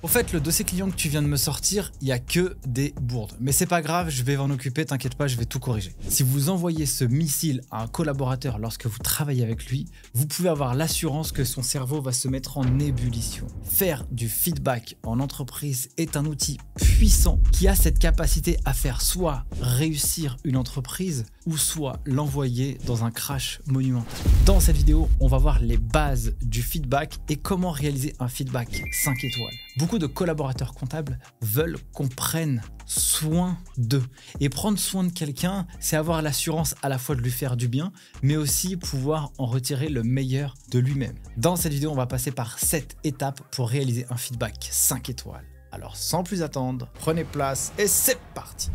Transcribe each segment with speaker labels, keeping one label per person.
Speaker 1: Au fait, le dossier client que tu viens de me sortir, il n'y a que des bourdes. Mais c'est pas grave, je vais m'en occuper, t'inquiète pas, je vais tout corriger. Si vous envoyez ce missile à un collaborateur lorsque vous travaillez avec lui, vous pouvez avoir l'assurance que son cerveau va se mettre en ébullition. Faire du feedback en entreprise est un outil puissant qui a cette capacité à faire soit réussir une entreprise ou soit l'envoyer dans un crash monumental. Dans cette vidéo, on va voir les bases du feedback et comment réaliser un feedback 5 étoiles. Beaucoup de collaborateurs comptables veulent qu'on prenne soin d'eux. Et prendre soin de quelqu'un, c'est avoir l'assurance à la fois de lui faire du bien, mais aussi pouvoir en retirer le meilleur de lui-même. Dans cette vidéo, on va passer par 7 étapes pour réaliser un feedback 5 étoiles. Alors sans plus attendre, prenez place et c'est parti!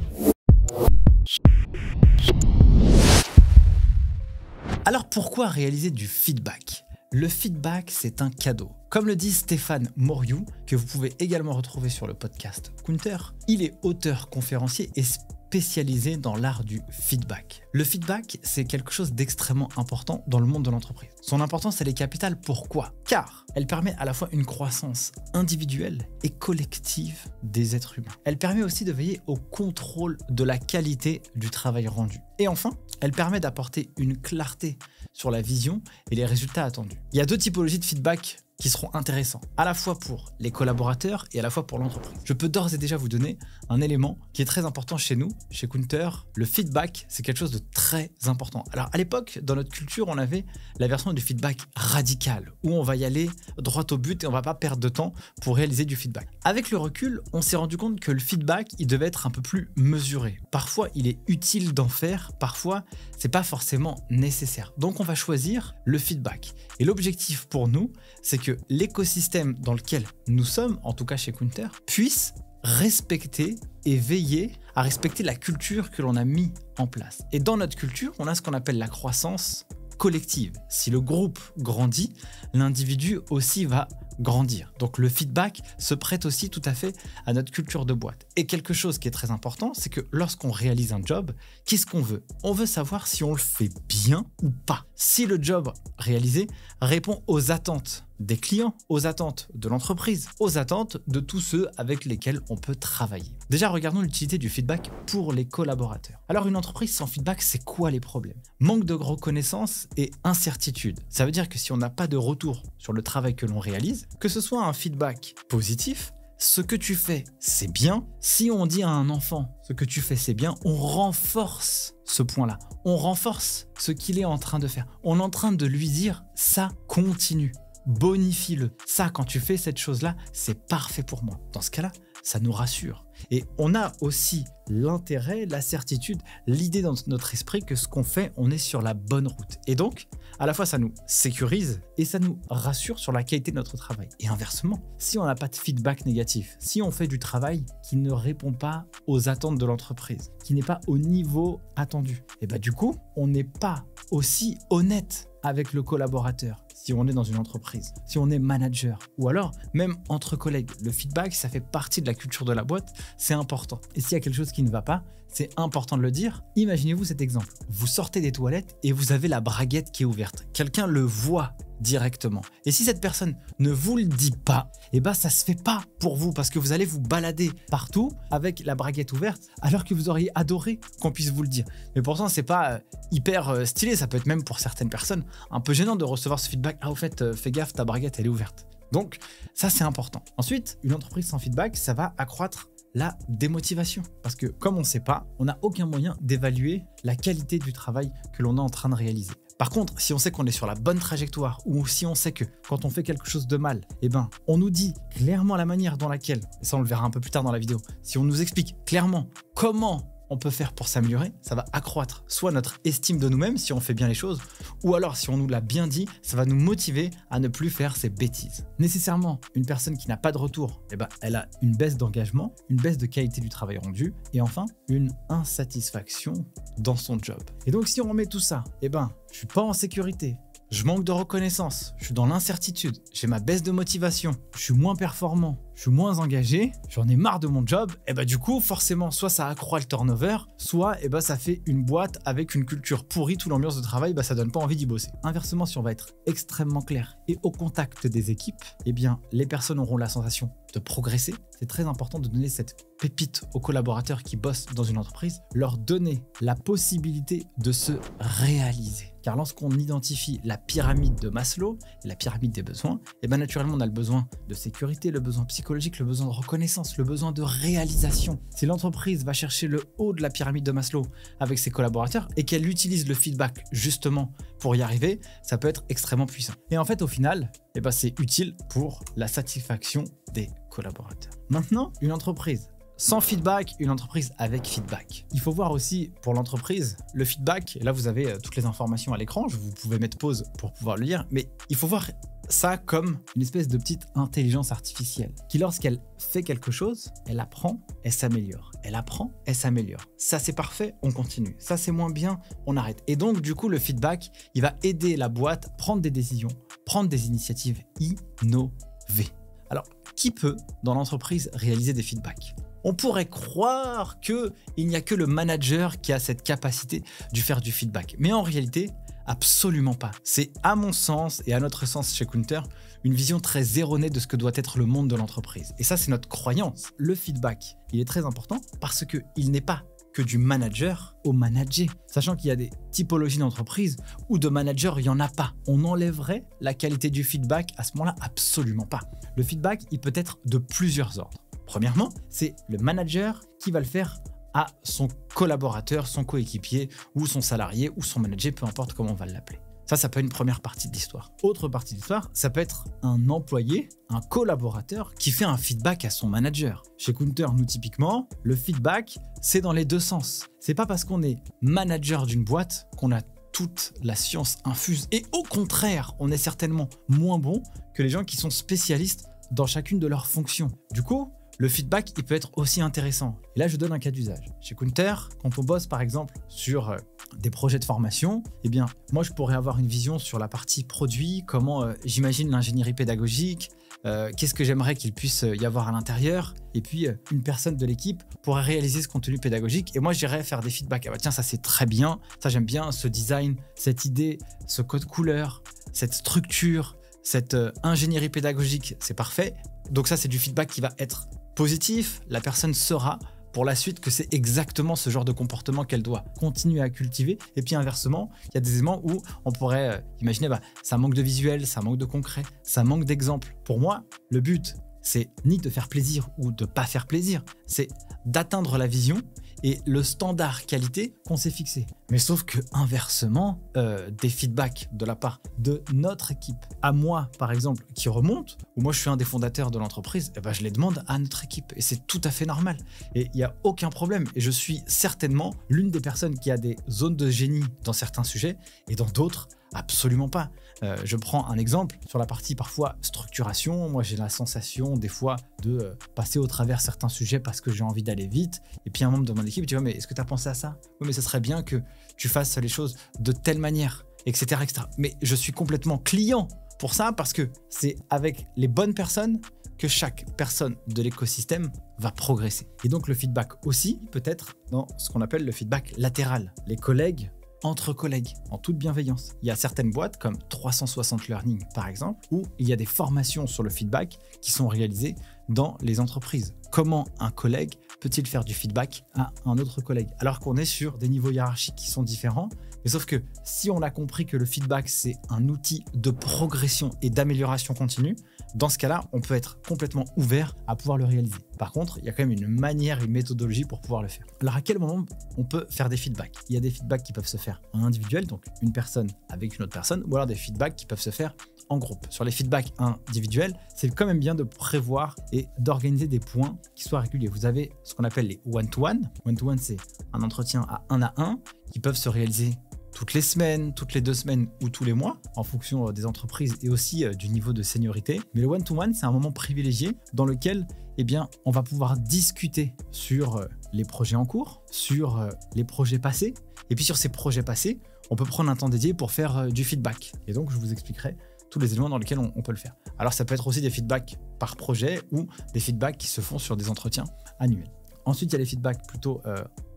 Speaker 1: Alors pourquoi réaliser du feedback? Le feedback, c'est un cadeau. Comme le dit Stéphane Moriou, que vous pouvez également retrouver sur le podcast Counter, il est auteur, conférencier et spécialisé dans l'art du feedback. Le feedback, c'est quelque chose d'extrêmement important dans le monde de l'entreprise. Son importance, elle est capitale. Pourquoi? Car elle permet à la fois une croissance individuelle et collective des êtres humains. Elle permet aussi de veiller au contrôle de la qualité du travail rendu. Et enfin, elle permet d'apporter une clarté sur la vision et les résultats attendus. Il y a deux typologies de feedback qui seront intéressants, à la fois pour les collaborateurs et à la fois pour l'entreprise. Je peux d'ores et déjà vous donner un élément qui est très important chez nous, chez Counter. Le feedback, c'est quelque chose de très important. Alors à l'époque, dans notre culture, on avait la version du feedback radical, où on va y aller droit au but et on va pas perdre de temps pour réaliser du feedback. Avec le recul, on s'est rendu compte que le feedback, il devait être un peu plus mesuré. Parfois, il est utile d'en faire, parfois, c'est pas forcément nécessaire. Donc on va choisir le feedback. Et l'objectif pour nous, c'est que l'écosystème dans lequel nous sommes, en tout cas chez Counter, puisse respecter et veiller à respecter la culture que l'on a mis en place. Et dans notre culture, on a ce qu'on appelle la croissance collective. Si le groupe grandit, l'individu aussi va grandir. Donc le feedback se prête aussi tout à fait à notre culture de boîte. Et quelque chose qui est très important, c'est que lorsqu'on réalise un job, qu'est-ce qu'on veut? On veut savoir si on le fait bien ou pas. Si le job réalisé répond aux attentes des clients, aux attentes de l'entreprise, aux attentes de tous ceux avec lesquels on peut travailler. Déjà, regardons l'utilité du feedback pour les collaborateurs. Alors, une entreprise sans feedback, c'est quoi les problèmes? Manque de reconnaissance et incertitude. Ça veut dire que si on n'a pas de retour sur le travail que l'on réalise, que ce soit un feedback positif, ce que tu fais, c'est bien. Si on dit à un enfant, ce que tu fais, c'est bien, on renforce ce point-là. On renforce ce qu'il est en train de faire. On est en train de lui dire, ça continue. Bonifie-le. Ça, quand tu fais cette chose-là, c'est parfait pour moi. Dans ce cas-là, ça nous rassure. Et on a aussi l'intérêt, la certitude, l'idée dans notre esprit que ce qu'on fait, on est sur la bonne route. Et donc, à la fois, ça nous sécurise et ça nous rassure sur la qualité de notre travail. Et inversement, si on n'a pas de feedback négatif, si on fait du travail qui ne répond pas aux attentes de l'entreprise, qui n'est pas au niveau attendu, et bah du coup, on n'est pas aussi honnête avec le collaborateur. Si on est dans une entreprise, si on est manager, ou alors même entre collègues, le feedback, ça fait partie de la culture de la boîte, c'est important. Et s'il y a quelque chose qui ne va pas, c'est important de le dire. Imaginez-vous cet exemple. Vous sortez des toilettes et vous avez la braguette qui est ouverte. Quelqu'un le voit directement. Et si cette personne ne vous le dit pas, eh ben ça se fait pas pour vous parce que vous allez vous balader partout avec la braguette ouverte alors que vous auriez adoré qu'on puisse vous le dire. Mais pourtant, c'est pas hyper stylé. Ça peut être même pour certaines personnes un peu gênant de recevoir ce feedback. Ah, au fait, fais gaffe, ta braguette, elle est ouverte. Donc, ça, c'est important. Ensuite, une entreprise sans feedback, ça va accroître la démotivation. Parce que comme on ne sait pas, on n'a aucun moyen d'évaluer la qualité du travail que l'on est en train de réaliser. Par contre, si on sait qu'on est sur la bonne trajectoire ou si on sait que quand on fait quelque chose de mal, eh ben, on nous dit clairement la manière dans laquelle, et ça on le verra un peu plus tard dans la vidéo, si on nous explique clairement comment on peut faire pour s'améliorer, ça va accroître soit notre estime de nous-mêmes si on fait bien les choses, ou alors si on nous l'a bien dit, ça va nous motiver à ne plus faire ces bêtises. Nécessairement, une personne qui n'a pas de retour, eh ben, elle a une baisse d'engagement, une baisse de qualité du travail rendu, et enfin, une insatisfaction dans son job. Et donc si on remet tout ça, eh ben, je suis pas en sécurité, je manque de reconnaissance, je suis dans l'incertitude, j'ai ma baisse de motivation, je suis moins performant, je je suis moins engagé, j'en ai marre de mon job, et bah du coup, forcément, soit ça accroît le turnover, soit et bah, ça fait une boîte avec une culture pourrie, toute l'ambiance de travail, bah, ça donne pas envie d'y bosser. Inversement, si on va être extrêmement clair et au contact des équipes, eh bien, les personnes auront la sensation de progresser. C'est très important de donner cette pépite aux collaborateurs qui bossent dans une entreprise, leur donner la possibilité de se réaliser. Car lorsqu'on identifie la pyramide de Maslow, la pyramide des besoins, et bien naturellement on a le besoin de sécurité, le besoin psychologique, le besoin de reconnaissance, le besoin de réalisation. Si l'entreprise va chercher le haut de la pyramide de Maslow avec ses collaborateurs et qu'elle utilise le feedback justement pour y arriver, ça peut être extrêmement puissant. Et en fait au final, eh ben, c'est utile pour la satisfaction des collaborateurs. Maintenant, une entreprise sans feedback, une entreprise avec feedback. Il faut voir aussi pour l'entreprise le feedback. Et là, vous avez toutes les informations à l'écran. Vous pouvez mettre pause pour pouvoir le lire. Mais il faut voir ça comme une espèce de petite intelligence artificielle qui, lorsqu'elle fait quelque chose, elle apprend, elle s'améliore. Elle apprend, elle s'améliore. Ça, c'est parfait, on continue. Ça, c'est moins bien, on arrête. Et donc, du coup, le feedback, il va aider la boîte à prendre des décisions, prendre des initiatives, innover. Alors, qui peut, dans l'entreprise, réaliser des feedbacks ? On pourrait croire qu'il n'y a que le manager qui a cette capacité de faire du feedback. Mais en réalité, absolument pas. C'est à mon sens et à notre sens chez Counter, une vision très erronée de ce que doit être le monde de l'entreprise. Et ça, c'est notre croyance. Le feedback, il est très important parce qu'il n'est pas que du manager au manager. Sachant qu'il y a des typologies d'entreprises où de manager, il n'y en a pas. On enlèverait la qualité du feedback à ce moment-là? Absolument pas. Le feedback, il peut être de plusieurs ordres. Premièrement, c'est le manager qui va le faire à son collaborateur, son coéquipier ou son salarié ou son manager, peu importe comment on va l'appeler. Ça peut être une première partie de l'histoire. Autre partie de l'histoire, ça peut être un employé, un collaborateur qui fait un feedback à son manager. Chez Counter, nous typiquement, le feedback, c'est dans les deux sens. C'est pas parce qu'on est manager d'une boîte qu'on a toute la science infuse. Et au contraire, on est certainement moins bon que les gens qui sont spécialistes dans chacune de leurs fonctions. Du coup, le feedback, il peut être aussi intéressant. Et là, je donne un cas d'usage. Chez Counter, quand on bosse par exemple sur des projets de formation, eh bien, moi, je pourrais avoir une vision sur la partie produit, comment j'imagine l'ingénierie pédagogique, qu'est-ce que j'aimerais qu'il puisse y avoir à l'intérieur. Et puis, une personne de l'équipe pourrait réaliser ce contenu pédagogique. Et moi, j'irais faire des feedbacks. Ah bah tiens, ça, c'est très bien. Ça, j'aime bien ce design, cette idée, ce code couleur, cette structure, cette ingénierie pédagogique, c'est parfait. Donc ça, c'est du feedback qui va être positif. La personne saura pour la suite que c'est exactement ce genre de comportement qu'elle doit continuer à cultiver. Et puis inversement, il y a des éléments où on pourrait imaginer ça manque de visuel, ça manque de concret, ça manque d'exemples. Pour moi, le but, c'est ni de faire plaisir ou de pas faire plaisir, c'est d'atteindre la vision et le standard qualité qu'on s'est fixé. Mais sauf que inversement, des feedbacks de la part de notre équipe, à moi par exemple, qui remontent, ou moi je suis un des fondateurs de l'entreprise, et je les demande à notre équipe et c'est tout à fait normal. Et il n'y a aucun problème. Et je suis certainement l'une des personnes qui a des zones de génie dans certains sujets et dans d'autres, absolument pas. Je prends un exemple sur la partie parfois structuration. Moi, j'ai la sensation des fois de passer au travers certains sujets parce que j'ai envie d'aller vite. Et puis un membre de mon équipe dit mais est-ce que tu as pensé à ça? Oui, mais ce serait bien que tu fasses les choses de telle manière, etc., etc. Mais je suis complètement client pour ça parce que c'est avec les bonnes personnes que chaque personne de l'écosystème va progresser. Et donc le feedback aussi peut être dans ce qu'on appelle le feedback latéral. Les collègues entre collègues, en toute bienveillance. Il y a certaines boîtes comme 360 Learning par exemple, où il y a des formations sur le feedback qui sont réalisées dans les entreprises. Comment un collègue peut-il faire du feedback à un autre collègue? Alors qu'on est sur des niveaux hiérarchiques qui sont différents, mais sauf que si on a compris que le feedback c'est un outil de progression et d'amélioration continue, dans ce cas-là, on peut être complètement ouvert à pouvoir le réaliser. Par contre, il y a quand même une manière, une méthodologie pour pouvoir le faire. Alors à quel moment on peut faire des feedbacks? Il y a des feedbacks qui peuvent se faire en individuel, donc une personne avec une autre personne, ou alors des feedbacks qui peuvent se faire en groupe. Sur les feedbacks individuels, c'est quand même bien de prévoir et d'organiser des points qui soient réguliers. Vous avez ce qu'on appelle les one-to-one. One-to-one, c'est un entretien à un qui peuvent se réaliser toutes les semaines, toutes les 2 semaines ou tous les mois, en fonction des entreprises et aussi du niveau de seniorité. Mais le one-to-one, c'est un moment privilégié dans lequel on va pouvoir discuter sur les projets en cours, sur les projets passés. Et puis sur ces projets passés, on peut prendre un temps dédié pour faire du feedback. Et donc, je vous expliquerai tous les éléments dans lesquels on peut le faire. Alors ça peut être aussi des feedbacks par projet ou des feedbacks qui se font sur des entretiens annuels. Ensuite, il y a les feedbacks plutôt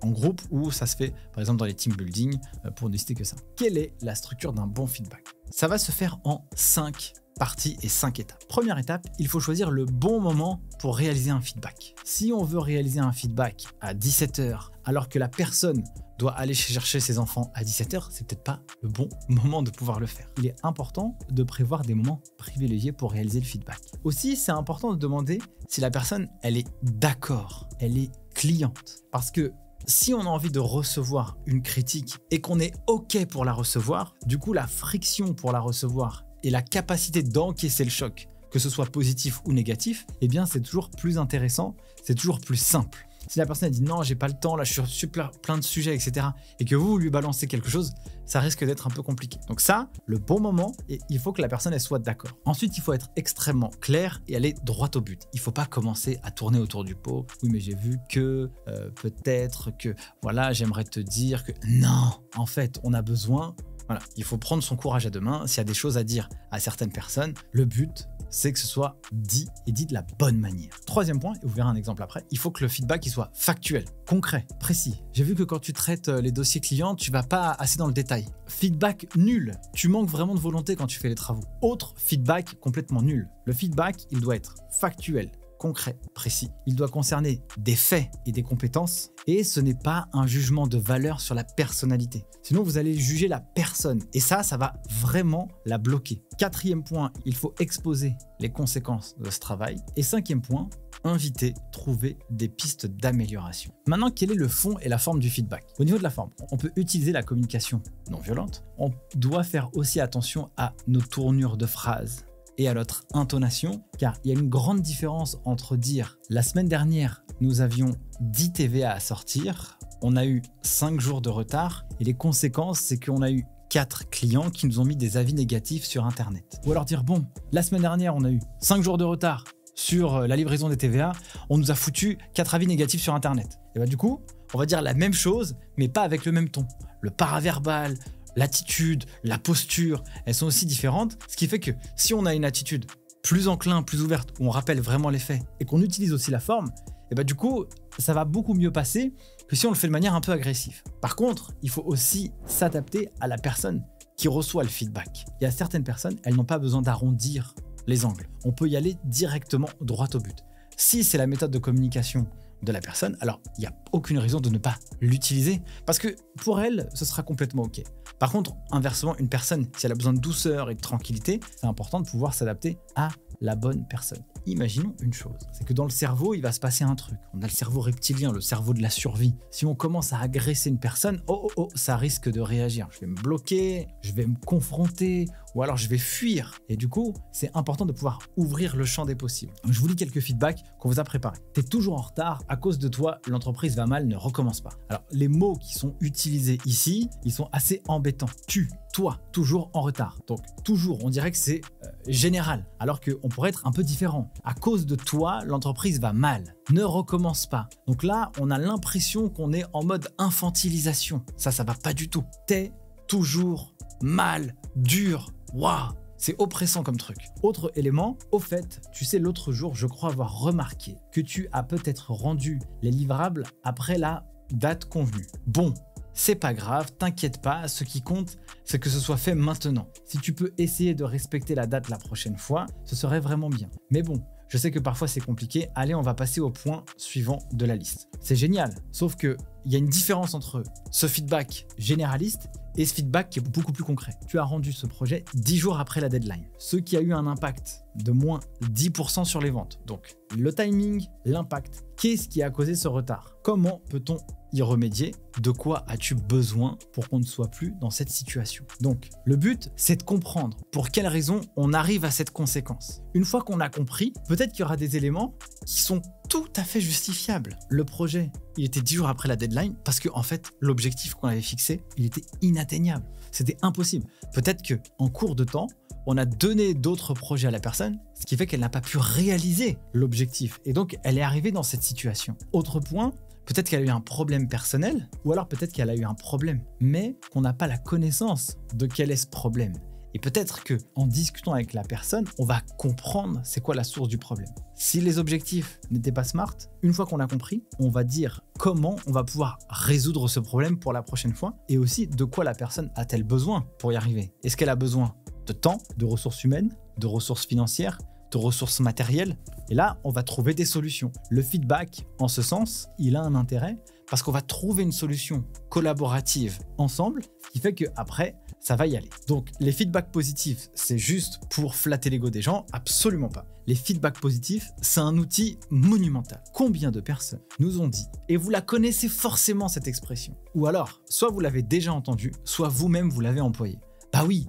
Speaker 1: en groupe où ça se fait, par exemple, dans les team building, pour ne citer que ça. Quelle est la structure d'un bon feedback? Ça va se faire en 5 parties et 5 étapes. Première étape, il faut choisir le bon moment pour réaliser un feedback. Si on veut réaliser un feedback à 17h, alors que la personne doit aller chercher ses enfants à 17h, c'est peut-être pas le bon moment de pouvoir le faire. Il est important de prévoir des moments privilégiés pour réaliser le feedback. Aussi, c'est important de demander si la personne, elle est d'accord, elle est cliente. Parce que si on a envie de recevoir une critique et qu'on est OK pour la recevoir, du coup, la friction pour la recevoir et la capacité d'encaisser le choc, que ce soit positif ou négatif, eh bien, c'est toujours plus intéressant, c'est toujours plus simple. Si la personne a dit non, j'ai pas le temps, là je suis sur plein de sujets, etc. et que vous lui balancez quelque chose, ça risque d'être un peu compliqué. Donc ça, le bon moment, et il faut que la personne elle soit d'accord. Ensuite, il faut être extrêmement clair et aller droit au but. Il faut pas commencer à tourner autour du pot. Oui, mais j'ai vu que, peut-être que, voilà, j'aimerais te dire que non, en fait, on a besoin. Voilà, il faut prendre son courage à deux mains. S'il y a des choses à dire à certaines personnes, le but, c'est que ce soit dit et dit de la bonne manière. Troisième point, et vous verrez un exemple après, il faut que le feedback il soit factuel, concret, précis. J'ai vu que quand tu traites les dossiers clients, tu vas pas assez dans le détail. Feedback nul, tu manques vraiment de volonté quand tu fais les travaux. Autre feedback complètement nul. Le feedback, il doit être factuel, concret, précis. Il doit concerner des faits et des compétences et ce n'est pas un jugement de valeur sur la personnalité. Sinon, vous allez juger la personne et ça va vraiment la bloquer. Quatrième point, il faut exposer les conséquences de ce travail. Et cinquième point, inviter, trouver des pistes d'amélioration. Maintenant, quel est le fond et la forme du feedback? Au niveau de la forme, on peut utiliser la communication non violente. On doit faire aussi attention à nos tournures de phrases et à notre intonation, car il y a une grande différence entre dire « la semaine dernière, nous avions 10 TVA à sortir, on a eu 5 jours de retard et les conséquences, c'est qu'on a eu 4 clients qui nous ont mis des avis négatifs sur Internet. » Ou alors dire « bon, la semaine dernière, on a eu 5 jours de retard sur la livraison des TVA, on nous a foutu 4 avis négatifs sur Internet. » Et bien du coup, on va dire la même chose, mais pas avec le même ton. Le paraverbal, l'attitude, la posture, elles sont aussi différentes. Ce qui fait que si on a une attitude plus enclin, plus ouverte, où on rappelle vraiment les faits et qu'on utilise aussi la forme, et bah du coup, ça va beaucoup mieux passer que si on le fait de manière un peu agressive. Par contre, il faut aussi s'adapter à la personne qui reçoit le feedback. Il y a certaines personnes, elles n'ont pas besoin d'arrondir les angles. On peut y aller directement droit au but. Si c'est la méthode de communication de la personne, alors il n'y a aucune raison de ne pas l'utiliser parce que pour elle, ce sera complètement OK. Par contre, inversement, une personne, si elle a besoin de douceur et de tranquillité, c'est important de pouvoir s'adapter à la bonne personne. Imaginons une chose, c'est que dans le cerveau, il va se passer un truc. On a le cerveau reptilien, le cerveau de la survie. Si on commence à agresser une personne, ça risque de réagir. Je vais me bloquer, je vais me confronter, ou alors je vais fuir. Et du coup, c'est important de pouvoir ouvrir le champ des possibles. Je vous lis quelques feedbacks qu'on vous a préparés. T'es toujours en retard, à cause de toi, l'entreprise va mal, ne recommence pas. Alors, les mots qui sont utilisés ici, ils sont assez embêtants. Tu, toi, toujours en retard. Donc, toujours, on dirait que c'est général, alors qu'on pourrait être un peu différent. À cause de toi, l'entreprise va mal. Ne recommence pas. Donc là, on a l'impression qu'on est en mode infantilisation. Ça va pas du tout. T'es toujours mal, dur. Waouh! C'est oppressant comme truc. Autre élément, au fait, tu sais, l'autre jour, je crois avoir remarqué que tu as peut-être rendu les livrables après la date convenue. Bon, c'est pas grave, t'inquiète pas, ce qui compte, c'est que ce soit fait maintenant. Si tu peux essayer de respecter la date la prochaine fois, ce serait vraiment bien. Mais bon, je sais que parfois c'est compliqué. Allez, on va passer au point suivant de la liste. C'est génial, sauf qu'il y a une différence entre ce feedback généraliste et ce feedback qui est beaucoup plus concret. Tu as rendu ce projet 10 jours après la deadline, ce qui a eu un impact de moins 10% sur les ventes. Donc, le timing, l'impact, qu'est-ce qui a causé ce retard? Comment peut-on y remédier? De quoi as-tu besoin pour qu'on ne soit plus dans cette situation? Donc, le but, c'est de comprendre pour quelles raisons on arrive à cette conséquence. Une fois qu'on a compris, peut-être qu'il y aura des éléments qui sont tout à fait justifiables. Le projet, il était 10 jours après la deadline parce que en fait, l'objectif qu'on avait fixé, il était inatteignable. C'était impossible. Peut-être qu'en cours de temps, on a donné d'autres projets à la personne, ce qui fait qu'elle n'a pas pu réaliser l'objectif. Et donc, elle est arrivée dans cette situation. Autre point, peut-être qu'elle a eu un problème personnel, ou alors peut-être qu'elle a eu un problème, mais qu'on n'a pas la connaissance de quel est ce problème. Et peut-être que en discutant avec la personne, on va comprendre c'est quoi la source du problème. Si les objectifs n'étaient pas smart, une fois qu'on a compris, on va dire comment on va pouvoir résoudre ce problème pour la prochaine fois et aussi de quoi la personne a-t-elle besoin pour y arriver. Est-ce qu'elle a besoin de temps, de ressources humaines, de ressources financières, de ressources matérielles? Et là, on va trouver des solutions. Le feedback, en ce sens, il a un intérêt parce qu'on va trouver une solution collaborative ensemble, ce qui fait qu'après, ça va y aller. Donc, les feedbacks positifs, c'est juste pour flatter l'ego des gens? Absolument pas. Les feedbacks positifs, c'est un outil monumental. Combien de personnes nous ont dit, et vous la connaissez forcément cette expression, ou alors, soit vous l'avez déjà entendue, soit vous-même vous l'avez employée. Bah oui,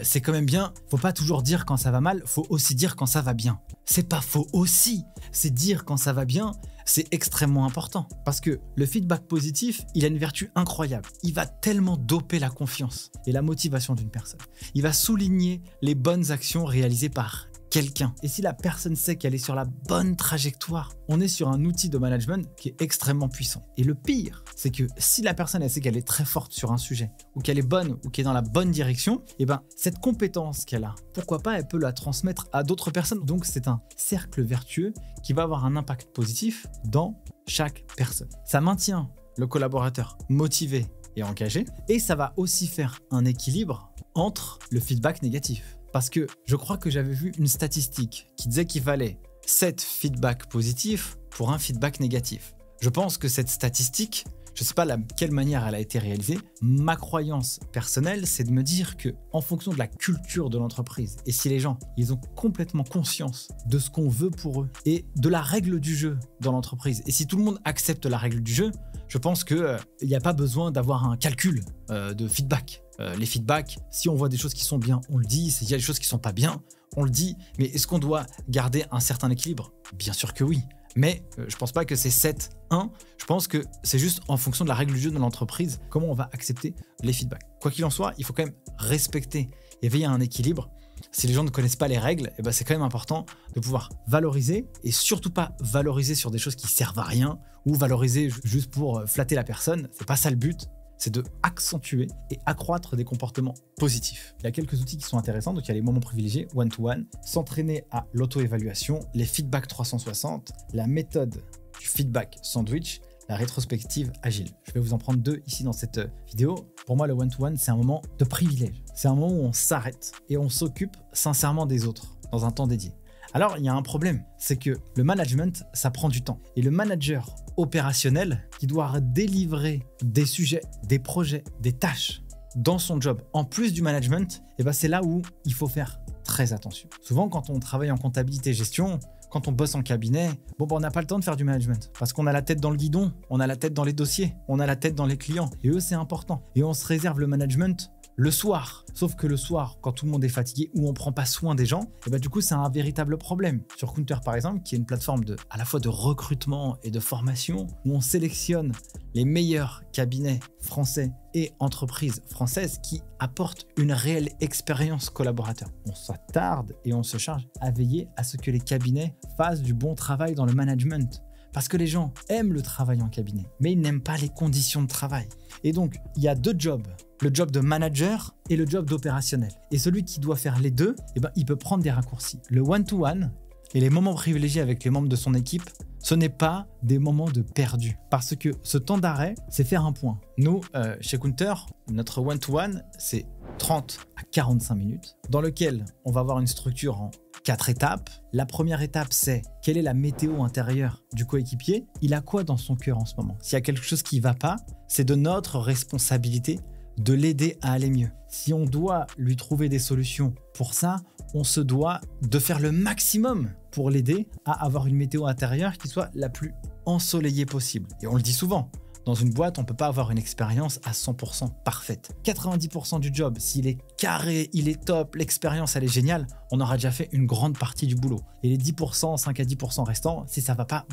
Speaker 1: c'est quand même bien, faut pas toujours dire quand ça va mal, faut aussi dire quand ça va bien. C'est pas faux aussi, c'est dire quand ça va bien, c'est extrêmement important. Parce que le feedback positif, il a une vertu incroyable. Il va tellement doper la confiance et la motivation d'une personne. Il va souligner les bonnes actions réalisées par quelqu'un. Et si la personne sait qu'elle est sur la bonne trajectoire, on est sur un outil de management qui est extrêmement puissant. Et le pire, c'est que si la personne elle sait qu'elle est très forte sur un sujet, ou qu'elle est bonne, ou qu'elle est dans la bonne direction, et ben cette compétence qu'elle a, pourquoi pas, elle peut la transmettre à d'autres personnes. Donc c'est un cercle vertueux qui va avoir un impact positif dans chaque personne. Ça maintient le collaborateur motivé et engagé, et ça va aussi faire un équilibre entre le feedback négatif. Parce que je crois que j'avais vu une statistique qui disait qu'il fallait 7 feedbacks positifs pour un feedback négatif. Je pense que cette statistique, je ne sais pas de quelle manière elle a été réalisée, ma croyance personnelle, c'est de me dire que en fonction de la culture de l'entreprise, et si les gens ils ont complètement conscience de ce qu'on veut pour eux et de la règle du jeu dans l'entreprise, et si tout le monde accepte la règle du jeu, je pense qu'il n'y a pas besoin d'avoir un calcul de feedback. Les feedbacks, si on voit des choses qui sont bien, on le dit. S'il y a des choses qui ne sont pas bien, on le dit. Mais est-ce qu'on doit garder un certain équilibre? Bien sûr que oui. Mais je ne pense pas que c'est 7-1. Je pense que c'est juste en fonction de la règle du jeu de l'entreprise, comment on va accepter les feedbacks. Quoi qu'il en soit, il faut quand même respecter et veiller à un équilibre. Si les gens ne connaissent pas les règles, eh ben c'est quand même important de pouvoir valoriser et surtout pas valoriser sur des choses qui servent à rien ou valoriser juste pour flatter la personne. C'est pas ça le but. C'est de accentuer et accroître des comportements positifs. Il y a quelques outils qui sont intéressants, donc il y a les moments privilégiés, one-to-one, s'entraîner à l'auto-évaluation, les feedbacks 360, la méthode du feedback sandwich, la rétrospective agile. Je vais vous en prendre 2 ici dans cette vidéo. Pour moi, le one-to-one, c'est un moment de privilège. C'est un moment où on s'arrête et on s'occupe sincèrement des autres dans un temps dédié. Alors, il y a un problème, c'est que le management, ça prend du temps. Et le manager opérationnel qui doit délivrer des sujets, des projets, des tâches dans son job, en plus du management, eh ben c'est là où il faut faire très attention. Souvent, quand on travaille en comptabilité gestion, quand on bosse en cabinet, on n'a pas le temps de faire du management parce qu'on a la tête dans le guidon, on a la tête dans les dossiers, on a la tête dans les clients. Et eux, c'est important. Et on se réserve le management le soir. Sauf que le soir, quand tout le monde est fatigué ou on ne prend pas soin des gens, et ben du coup, c'est un véritable problème. Sur Counter, par exemple, qui est une plateforme à la fois de recrutement et de formation, où on sélectionne les meilleurs cabinets français et entreprises françaises qui apportent une réelle expérience collaborateur. On s'attarde et on se charge à veiller à ce que les cabinets fassent du bon travail dans le management. Parce que les gens aiment le travail en cabinet, mais ils n'aiment pas les conditions de travail. Et donc, il y a 2 jobs, le job de manager et le job d'opérationnel. Et celui qui doit faire les 2, eh ben, il peut prendre des raccourcis. Le one-to-one et les moments privilégiés avec les membres de son équipe, ce n'est pas des moments de perdu. Parce que ce temps d'arrêt, c'est faire un point. Nous, chez Counter, notre one-to-one, c'est 30 à 45 minutes, dans lequel on va avoir une structure en 4 étapes. La première étape, c'est quelle est la météo intérieure du coéquipier? Il a quoi dans son cœur en ce moment? S'il y a quelque chose qui ne va pas, c'est de notre responsabilité de l'aider à aller mieux. Si on doit lui trouver des solutions pour ça, on se doit de faire le maximum pour l'aider à avoir une météo intérieure qui soit la plus ensoleillée possible. Et on le dit souvent, dans une boîte, on ne peut pas avoir une expérience à 100% parfaite. 90% du job, s'il est carré, il est top, l'expérience elle est géniale, on aura déjà fait une grande partie du boulot. Et les 10%, 5 à 10% restants, si ça va pas,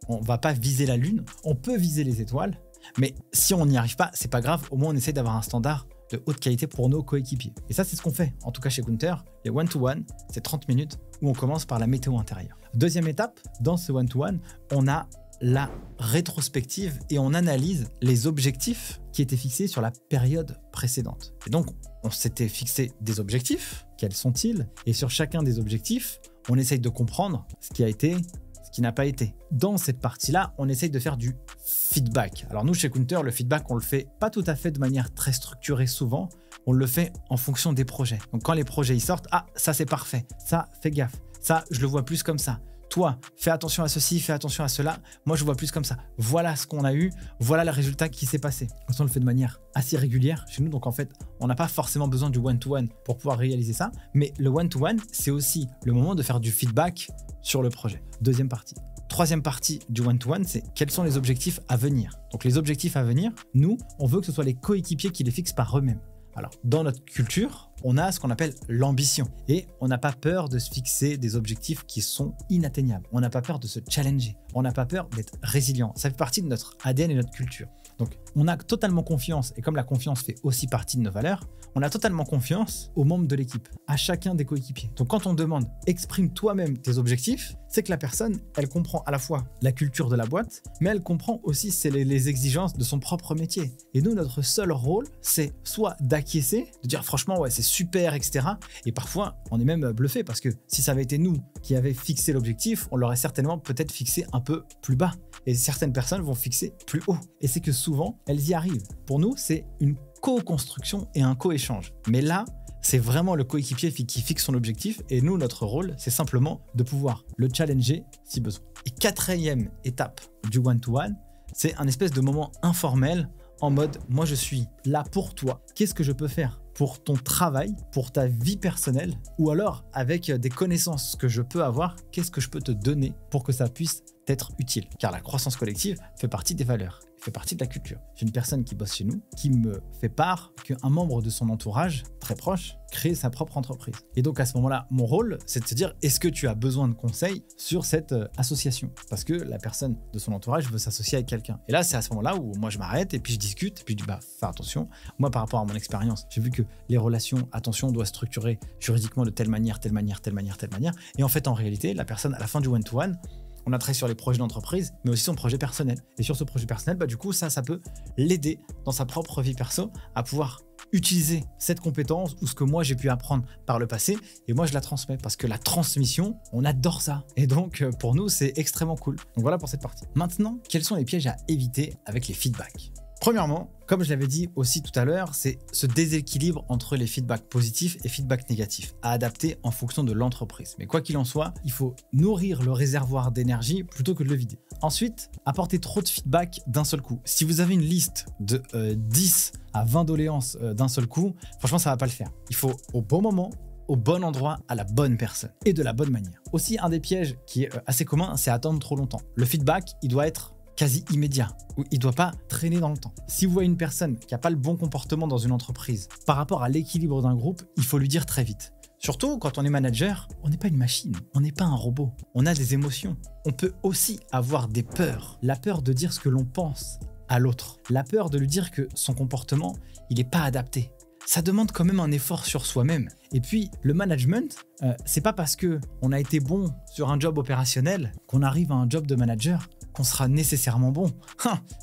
Speaker 1: on va pas viser la lune, on peut viser les étoiles, mais si on n'y arrive pas, c'est pas grave, au moins on essaie d'avoir un standard de haute qualité pour nos coéquipiers. Et ça, c'est ce qu'on fait. En tout cas, chez Counter, les one-to-one, c'est 30 minutes où on commence par la météo intérieure. Deuxième étape, dans ce one-to-one, on a la rétrospective et on analyse les objectifs qui étaient fixés sur la période précédente. Et donc, on s'était fixé des objectifs. Quels sont-ils? Et sur chacun des objectifs, on essaye de comprendre ce qui a été, ce qui n'a pas été. Dans cette partie-là, on essaye de faire du feedback. Alors nous, chez Counter, le feedback, on le fait pas tout à fait de manière très structurée souvent. On le fait en fonction des projets. Donc quand les projets y sortent, ah, ça c'est parfait, ça, fais gaffe, ça, je le vois plus comme ça. Toi, fais attention à ceci, fais attention à cela. Moi, je vois plus comme ça. Voilà ce qu'on a eu, voilà le résultat qui s'est passé. On le fait de manière assez régulière chez nous. Donc, en fait, on n'a pas forcément besoin du one-to-one pour pouvoir réaliser ça. Mais le one-to-one, c'est aussi le moment de faire du feedback sur le projet. Deuxième partie. Troisième partie du one-to-one, c'est quels sont les objectifs à venir. Donc, les objectifs à venir, nous, on veut que ce soit les coéquipiers qui les fixent par eux-mêmes. Alors, dans notre culture, on a ce qu'on appelle l'ambition et on n'a pas peur de se fixer des objectifs qui sont inatteignables. On n'a pas peur de se challenger. On n'a pas peur d'être résilient. Ça fait partie de notre ADN et notre culture. Donc, on a totalement confiance et comme la confiance fait aussi partie de nos valeurs, on a totalement confiance aux membres de l'équipe, à chacun des coéquipiers. Donc, quand on demande « exprime toi-même tes objectifs », c'est que la personne, elle comprend à la fois la culture de la boîte, mais elle comprend aussi les exigences de son propre métier. Et nous, notre seul rôle, c'est soit d'acquiescer, de dire franchement, ouais, c'est super, etc. Et parfois, on est même bluffé parce que si ça avait été nous qui avions fixé l'objectif, on l'aurait certainement peut-être fixé un peu plus bas. Et certaines personnes vont fixer plus haut. Et c'est que souvent, elles y arrivent. Pour nous, c'est une co-construction et un co-échange. Mais là, c'est vraiment le coéquipier qui fixe son objectif et nous, notre rôle, c'est simplement de pouvoir le challenger si besoin. Et quatrième étape du one-to-one, c'est un espèce de moment informel en mode « moi, je suis là pour toi. Qu'est-ce que je peux faire pour ton travail, pour ta vie personnelle ou alors avec des connaissances que je peux avoir, qu'est-ce que je peux te donner pour que ça puisse être utile ?» Car la croissance collective fait partie des valeurs, fait partie de la culture. J'ai une personne qui bosse chez nous qui me fait part qu'un membre de son entourage très proche crée sa propre entreprise. Et donc à ce moment-là, mon rôle, c'est de se dire est-ce que tu as besoin de conseils sur cette association? Parce que la personne de son entourage veut s'associer avec quelqu'un. Et là, c'est à ce moment-là où moi je m'arrête et puis je discute et puis je dis bah fais attention. Moi par rapport à mon expérience, j'ai vu que les relations, attention, on doit structurer juridiquement de telle manière, telle manière, telle manière, telle manière. Et en fait, en réalité, la personne à la fin du one-to-one, on a travaillé sur les projets d'entreprise, mais aussi son projet personnel. Et sur ce projet personnel, bah, du coup, ça peut l'aider dans sa propre vie perso à pouvoir utiliser cette compétence ou ce que moi j'ai pu apprendre par le passé. Et moi, je la transmets parce que la transmission, on adore ça. Et donc, pour nous, c'est extrêmement cool. Donc voilà pour cette partie. Maintenant, quels sont les pièges à éviter avec les feedbacks? Premièrement, comme je l'avais dit aussi tout à l'heure, c'est ce déséquilibre entre les feedbacks positifs et feedbacks négatifs à adapter en fonction de l'entreprise. Mais quoi qu'il en soit, il faut nourrir le réservoir d'énergie plutôt que de le vider. Ensuite, apporter trop de feedback d'un seul coup. Si vous avez une liste de 10 à 20 doléances d'un seul coup, franchement, ça ne va pas le faire. Il faut au bon moment, au bon endroit, à la bonne personne et de la bonne manière. Aussi, un des pièges qui est assez commun, c'est attendre trop longtemps. Le feedback, il doit être quasi immédiat, où il ne doit pas traîner dans le temps. Si vous voyez une personne qui n'a pas le bon comportement dans une entreprise par rapport à l'équilibre d'un groupe, il faut lui dire très vite. Surtout quand on est manager, on n'est pas une machine, on n'est pas un robot, on a des émotions. On peut aussi avoir des peurs, la peur de dire ce que l'on pense à l'autre, la peur de lui dire que son comportement, il n'est pas adapté. Ça demande quand même un effort sur soi-même. Et puis, le management, c'est pas parce qu'on a été bon sur un job opérationnel qu'on arrive à un job de manager qu'on sera nécessairement bon.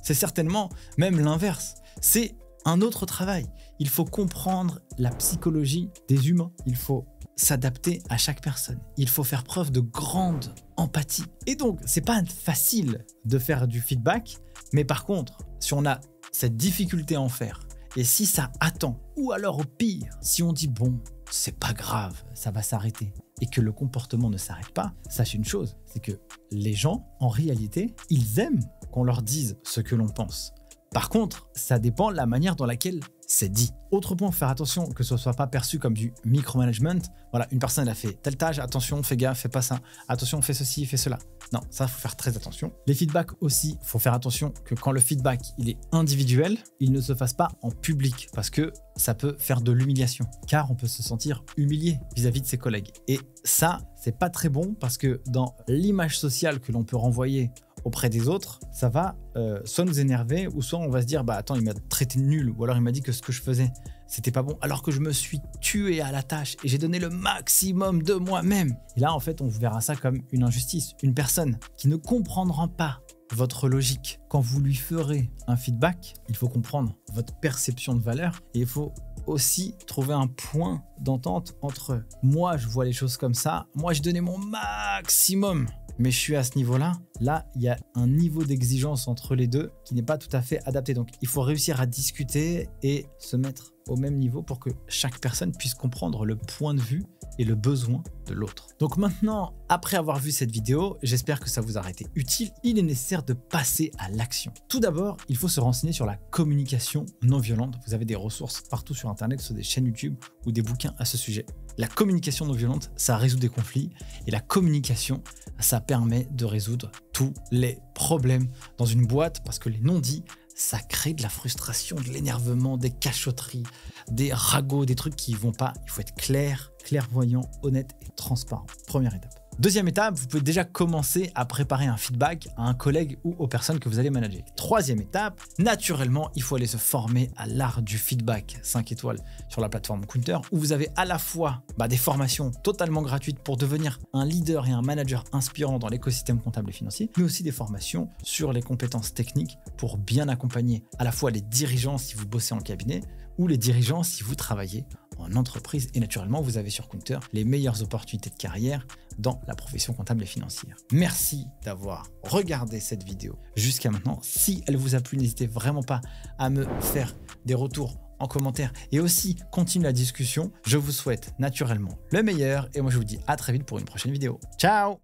Speaker 1: C'est certainement même l'inverse. C'est un autre travail. Il faut comprendre la psychologie des humains. Il faut s'adapter à chaque personne. Il faut faire preuve de grande empathie. Et donc, c'est pas facile de faire du feedback, mais par contre, si on a cette difficulté à en faire, et si ça attend, ou alors au pire, si on dit bon, c'est pas grave, ça va s'arrêter, et que le comportement ne s'arrête pas, sachez une chose, c'est que les gens, en réalité, ils aiment qu'on leur dise ce que l'on pense. Par contre, ça dépend de la manière dans laquelle c'est dit. Autre point, faire attention que ce ne soit pas perçu comme du micromanagement. Voilà, une personne elle a fait telle tâche, attention, fais gaffe, fais pas ça. Attention, fais ceci, fais cela. Non, ça, il faut faire très attention. Les feedbacks aussi, il faut faire attention que quand le feedback il est individuel, il ne se fasse pas en public parce que ça peut faire de l'humiliation. Car on peut se sentir humilié vis-à-vis de ses collègues. Et ça, c'est pas très bon parce que dans l'image sociale que l'on peut renvoyer auprès des autres, ça va soit nous énerver ou soit on va se dire bah attends, il m'a traité de nul ou alors il m'a dit que ce que je faisais c'était pas bon alors que je me suis tué à la tâche et j'ai donné le maximum de moi-même. Et là en fait on verra ça comme une injustice. Une personne qui ne comprendra pas votre logique. Quand vous lui ferez un feedback, il faut comprendre votre perception de valeur et il faut aussi trouver un point d'entente entre moi, je vois les choses comme ça, moi, je donnais mon maximum, mais je suis à ce niveau-là. Là, il y a un niveau d'exigence entre les deux qui n'est pas tout à fait adapté. Donc, il faut réussir à discuter et se mettre au même niveau pour que chaque personne puisse comprendre le point de vue et le besoin de l'autre. Donc maintenant, après avoir vu cette vidéo, j'espère que ça vous aura été utile. Il est nécessaire de passer à l'action. Tout d'abord, il faut se renseigner sur la communication non violente. Vous avez des ressources partout sur Internet, sur des chaînes YouTube ou des bouquins à ce sujet. La communication non violente, ça résout des conflits et la communication, ça permet de résoudre tous les problèmes dans une boîte parce que les non-dits, ça crée de la frustration, de l'énervement, des cachotteries, des ragots, des trucs qui ne vont pas. Il faut être clair, clairvoyant, honnête et transparent. Première étape. Deuxième étape, vous pouvez déjà commencer à préparer un feedback à un collègue ou aux personnes que vous allez manager. Troisième étape, naturellement, il faut aller se former à l'art du feedback 5 étoiles sur la plateforme Counter où vous avez à la fois des formations totalement gratuites pour devenir un leader et un manager inspirant dans l'écosystème comptable et financier, mais aussi des formations sur les compétences techniques pour bien accompagner à la fois les dirigeants si vous bossez en cabinet ou les dirigeants si vous travaillez en entreprise. Et naturellement, vous avez sur Counter les meilleures opportunités de carrière dans la profession comptable et financière. Merci d'avoir regardé cette vidéo jusqu'à maintenant. Si elle vous a plu, n'hésitez vraiment pas à me faire des retours en commentaire et aussi continuer la discussion. Je vous souhaite naturellement le meilleur et moi je vous dis à très vite pour une prochaine vidéo. Ciao!